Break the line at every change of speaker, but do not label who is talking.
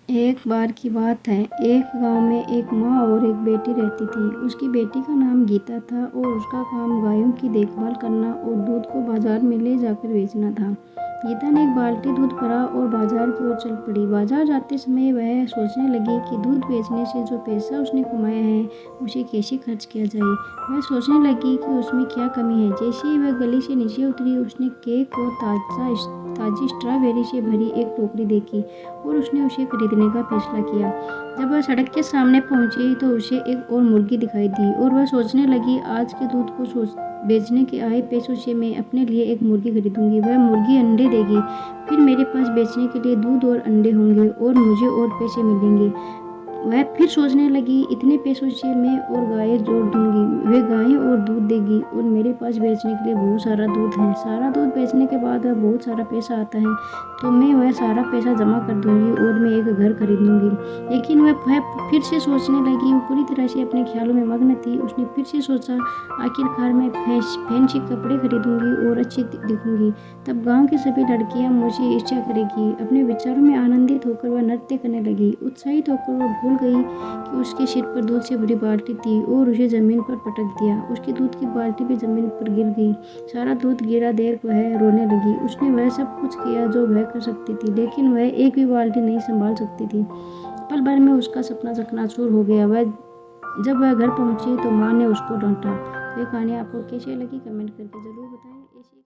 एक बार की बात है, एक गांव में एक माँ और एक बेटी रहती थी। उसकी बेटी का नाम गीता था और उसका काम गायों की देखभाल करना और दूध को बाजार में ले जाकर बेचना था। गीता ने एक बाल्टी दूध भरा और बाजार की ओर चल पड़ी। बाजार जाते समय वह सोचने लगी कि दूध बेचने से जो पैसा उसने कमाया है उसे कैसे खर्च किया जाए। वह सोचने लगी कि उसमें क्या कमी है। जैसे ही वह गली से नीचे उतरी, उसने केक और ताज़ी स्ट्रॉबेरी से भरी एक टोकरी देखी और उसने उसे खरीदने का फैसला किया। जब वह सड़क के सामने पहुंची तो उसे एक और मुर्गी दिखाई दी और वह सोचने लगी, आज के दूध को बेचने के आए पैसों से मैं अपने लिए एक मुर्गी खरीदूंगी। वह मुर्गी अंडे देगी, फिर मेरे पास बेचने के लिए दूध और अंडे होंगे और मुझे और पैसे मिलेंगे। वह फिर सोचने लगी, इतने पैसों से मैं और गायें जोड़ दूंगी, वे गायें और दूध देगी और मेरे पास बेचने के लिए बहुत सारा दूध है। सारा दूध बेचने के बाद वह बहुत सारा पैसा आता है तो मैं वह सारा पैसा जमा कर दूंगी और मैं एक घर खरीद लूंगी। लेकिन वह फिर से सोचने लगी। वो पूरी तरह से अपने ख्यालों में मग्न थी। उसने फिर से सोचा, आखिरकार मैं फैंसी कपड़े खरीदूंगी और अच्छी दिखूंगी, तब गांव की सभी लड़कियां मुझे ईर्ष्या करेगी। अपने विचारों में आनंदित होकर वह नृत्य करने लगी। उत्साहित होकर वह भूल गई कि उसके सिर पर दूध से भरी बाल्टी थी और उसे जमीन पर पटक दिया। उसकी दूध की बाल्टी भी जमीन पर गिर गई। सारा दूध गिरा देख वह रोने लगी। उसने वह सब कुछ किया जो वह कर सकती थी, लेकिन वह एक भी बाल्टी नहीं संभाल सकती थी। पल भर में उसका सपना चकनाचूर हो गया। जब वह घर पहुंची तो माँ ने उसको डांटा। तो ये कहानी आपको कैसी लगी कमेंट करके जरूर बताएं। ऐसी